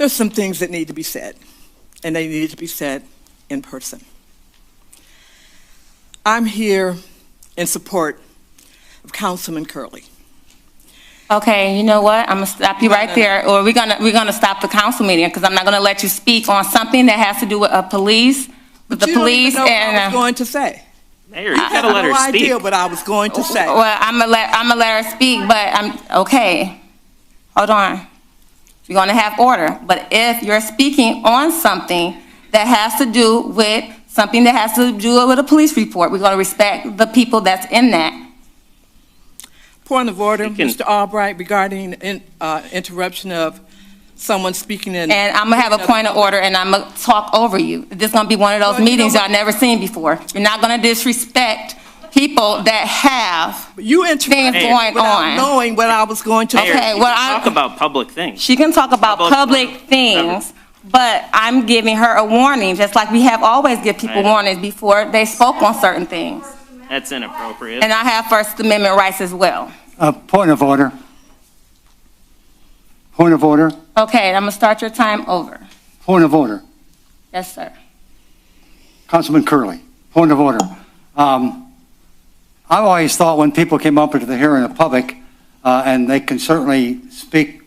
There's some things that need to be said, and they need to be said in person. I'm here in support of Councilman Curley. Okay, you know what? I'm gonna stop you right there, or we're gonna stop the council meeting because I'm not gonna let you speak on something that has to do with police, with the police, You don't even know and what I was going to say. Mayor, you gotta let her I have no speak. idea what I was going to say. well, I'm gonna let her speak, but okay. Hold on. You're gonna have order, but if you're speaking on something that has to do with something that has to do with a police report, we're gonna respect the people that's in that. Point of order, Mr. Albright, regarding interruption of someone speaking in. And I'm gonna have a point of order, and I'm gonna talk over you. This is gonna be one of those meetings y'all never seen before. You're not gonna disrespect people that have things going on. Knowing what I was going to say. Okay, well, Talk about public things. She can talk about public things, but I'm giving her a warning, just like we have always give people warnings before they spoke on certain things. That's inappropriate. And I have First Amendment rights as well. Point of order. Point of order. Okay, I'm gonna start your time over. Point of order. Yes, sir. Councilman Curley, point of order. I've always thought when people came up into the hearing of public, and they can certainly speak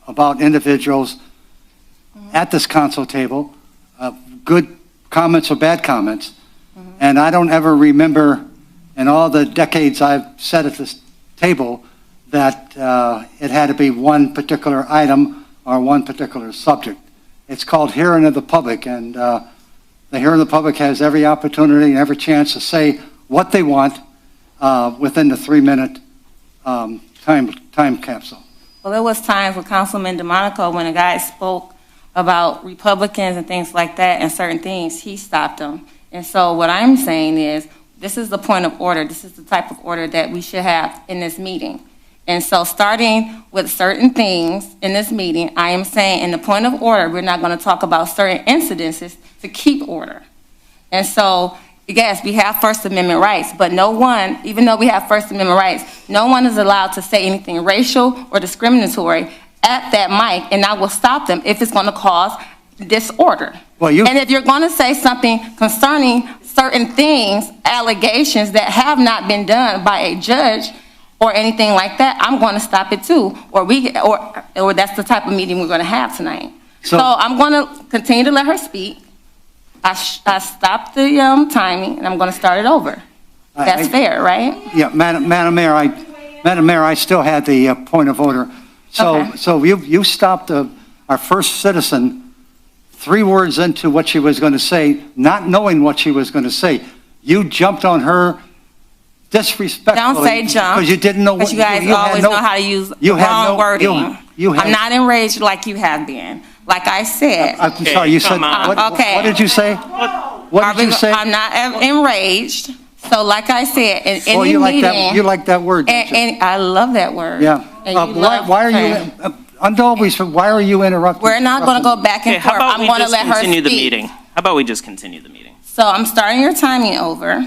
about individuals at this council table, good comments or bad comments, and I don't ever remember in all the decades I've sat at this table that it had to be one particular item or one particular subject. It's called hearing of the public, and the hearing of the public has every opportunity and every chance to say what they want within the 3-minute time capsule. Well, there was times with Councilman DeMonico when a guy spoke about Republicans and things like that and certain things, he stopped them. And so what I'm saying is, this is the point of order. This is the type of order that we should have in this meeting. And so starting with certain things in this meeting, I am saying in the point of order, we're not going to talk about certain incidences to keep order. And so, yes, we have First Amendment rights, but no one, even though we have First Amendment rights, no one is allowed to say anything racial or discriminatory at that mic, and I will stop them if it's going to cause disorder. And if you're going to say something concerning certain things, allegations that have not been done by a judge or anything like that, I'm going to stop it too. Or that's the type of meeting we're going to have tonight. So I'm going to continue to let her speak. I stopped the timing, and I'm going to start it over. That's fair, right? Yeah, Madam Mayor, I still had the point of order. So you stopped our first citizen 3 words into what she was going to say, not knowing what she was going to say. You jumped on her disrespectfully. Don't say jump. Because you didn't know what you guys always know how to use the wrong wording. I'm not enraged like you have been. Like I said. I'm sorry, you said, what did you say? What did you say? I'm not enraged. So like I said, in any meeting. You like that word, don't you? And I love that word. Yeah. Why are you... why are you interrupting? We're not going to go back and forth. I'm going to let her speak. The meeting. How about we just continue the meeting? So I'm starting your timing over.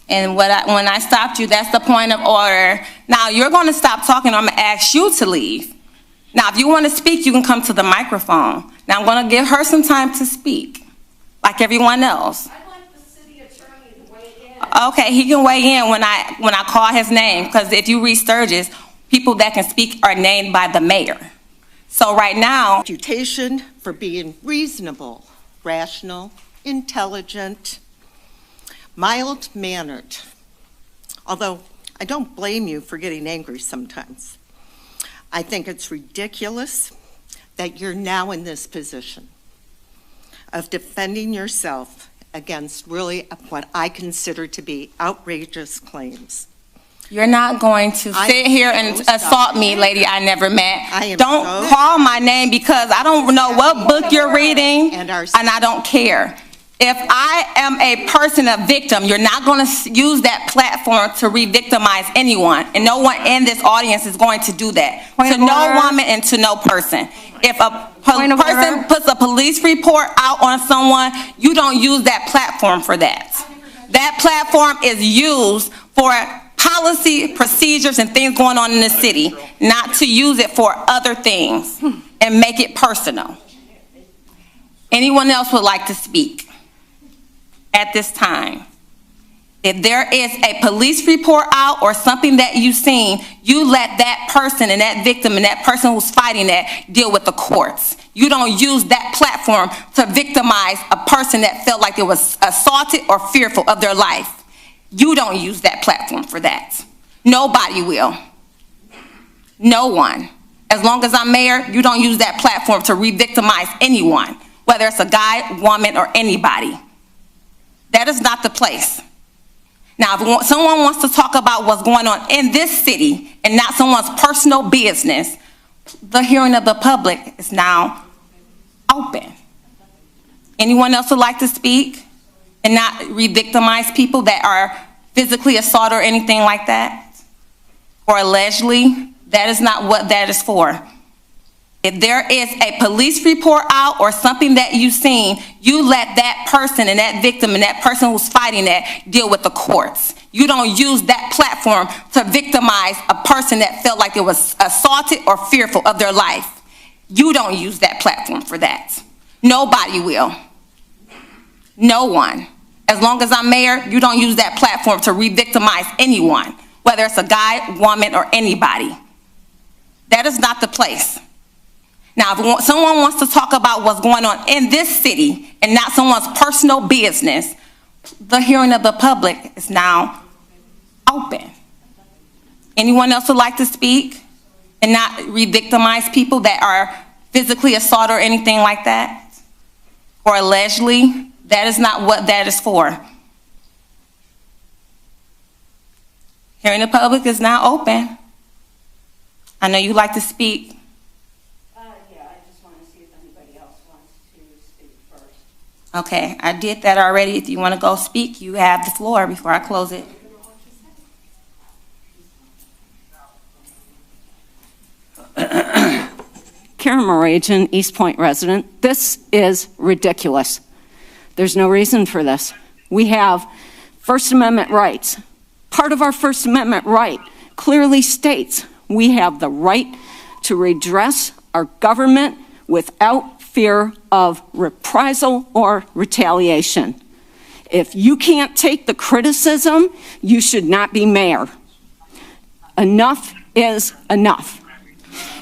And when I stopped you, that's the point of order. Now you're going to stop talking. I'm going to ask you to leave. Now, if you want to speak, you can come to the microphone. Now I'm going to give her some time to speak, like everyone else. I'd like the city attorney to weigh in. Okay, he can weigh in when I call his name, because if you read Sturgis, people that can speak are named by the mayor. So right now, Reputation for being reasonable, rational, intelligent, mild-mannered. Although I don't blame you for getting angry sometimes. I think it's ridiculous that you're now in this position of defending yourself against really what I consider to be outrageous claims. you're not going to sit here and assault me, lady I never met. Don't call my name, because I don't know what book you're reading, and I don't care. If I am a person, a victim, you're not going to use that platform to re-victimize anyone. And no one in this audience is going to do that. To no woman and to no person. If a person puts a police report out on someone, you don't use that platform for that. That platform is used for policy, procedures, and things going on in the city, not to use it for other things and make it personal. Anyone else would like to speak at this time? If there is a police report out or something that you've seen, you let that person and that victim and that person who's fighting that deal with the courts. You don't use that platform to victimize a person that felt like it was assaulted or fearful of their life. You don't use that platform for that. Nobody will. No one. As long as I'm mayor, you don't use that platform to re-victimize anyone, whether it's a guy, woman, or anybody. That is not the place. Now, if someone wants to talk about what's going on in this city and not someone's personal business, the hearing of the public is now open. Anyone else would like to speak and not re-victimize people that are physically assaulted or anything like that? Or allegedly? That is not what that is for. If there is a police report out or something that you've seen, you let that person and that victim and that person who's fighting that deal with the courts. You don't use that platform to victimize a person that felt like it was assaulted or fearful of their life. You don't use that platform for that. Nobody will. No one. As long as I'm mayor, you don't use that platform to re-victimize anyone, whether it's a guy, woman, or anybody. That is not the place. Now, if someone wants to talk about what's going on in this city and not someone's personal business, the hearing of the public is now open. Anyone else would like to speak and not re-victimize people that are physically assaulted or anything like that? Or allegedly? That is not what that is for. Hearing the public is now open. I know you'd like to speak. Okay, I did that already. If you want to go speak, you have the floor before I close it. Karen Morajan, Eastpointe resident. This is ridiculous. There's no reason for this. We have First Amendment rights. Part of our First Amendment right clearly states we have the right to redress our government without fear of reprisal or retaliation. If you can't take the criticism, you should not be mayor. Enough is enough.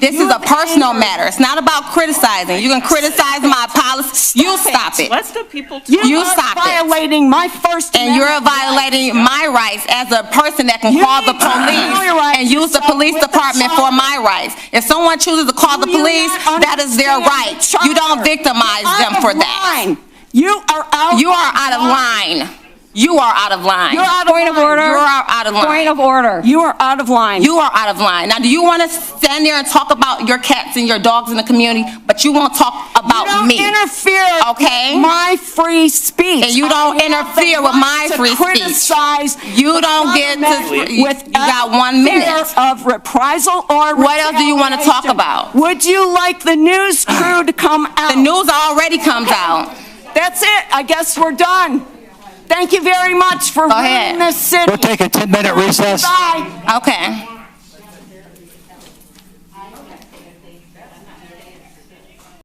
This is a personal matter. It's not about criticizing. You can criticize my policy. You stop it. Let the people talk. You stop it. Violating my First And you're violating my rights as a person that can call the police and use the police department for my rights. If someone chooses to call the police, that is their right. You don't victimize them for that. You are out of line. You are out of line. You're out of line. Point of order. You are out of line. Point of order. You are out of line. You are out of line. Now, do you want to stand there and talk about your cats and your dogs in the community, but you won't talk about me? You don't interfere okay? with my free speech. And you don't interfere with my free speech. You don't get to, you got 1 minute. Of reprisal or what else do you want to talk about? Would you like the news crew to come out? The news already comes out. That's it. I guess we're done. Thank you very much for running this city. We'll take a 10-minute recess. Bye. Okay.